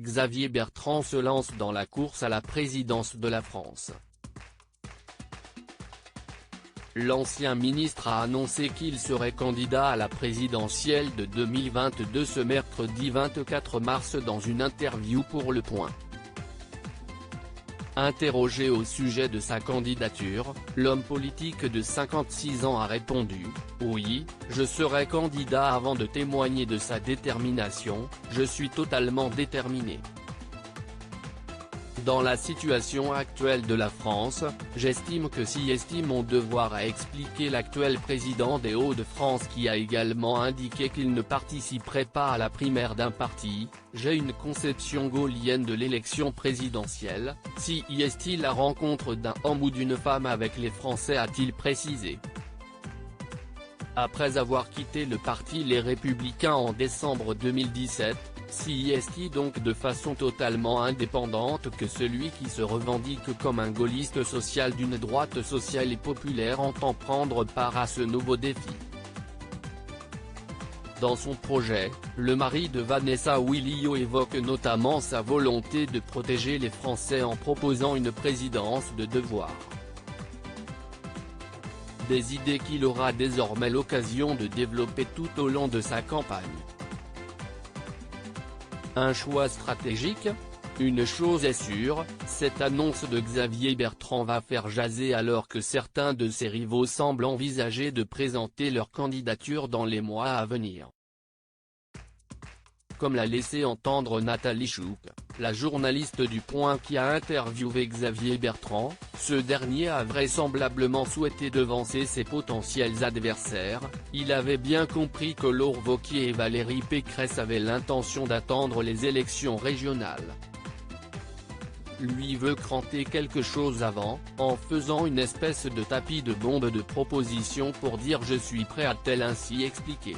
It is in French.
Xavier Bertrand se lance dans la course à la présidence de la France. L'ancien ministre a annoncé qu'il serait candidat à la présidentielle de 2022 ce mercredi 24 mars dans une interview pour Le Point. Interrogé au sujet de sa candidature, l'homme politique de 56 ans a répondu « Oui, je serai candidat » avant de témoigner de sa détermination « Je suis totalement déterminé. Dans la situation actuelle de la France, j'estime que si estime mon devoir à expliquer l'actuel président des Hauts-de-France qui a également indiqué qu'il ne participerait pas à la primaire d'un parti, j'ai une conception gaullienne de l'élection présidentielle, si est-il la rencontre d'un homme ou d'une femme avec les Français a-t-il précisé. Après avoir quitté le parti Les Républicains en décembre 2017, si est donc de façon totalement indépendante que celui qui se revendique comme un gaulliste social d'une droite sociale et populaire entend prendre part à ce nouveau défi. Dans son projet, le mari de Vanessa Williot évoque notamment sa volonté de protéger les Français en proposant une présidence de devoir. Des idées qu'il aura désormais l'occasion de développer tout au long de sa campagne. Un choix stratégique ? Une chose est sûre, cette annonce de Xavier Bertrand va faire jaser alors que certains de ses rivaux semblent envisager de présenter leur candidature dans les mois à venir. Comme l'a laissé entendre Nathalie Chouk, la journaliste du Point qui a interviewé Xavier Bertrand, ce dernier a vraisemblablement souhaité devancer ses potentiels adversaires, il avait bien compris que Laure Wauquiez et Valérie Pécresse avaient l'intention d'attendre les élections régionales. Lui veut cranter quelque chose avant, en faisant une espèce de tapis de bombe de propositions pour dire « je suis prêt » a-t-elle ainsi expliqué.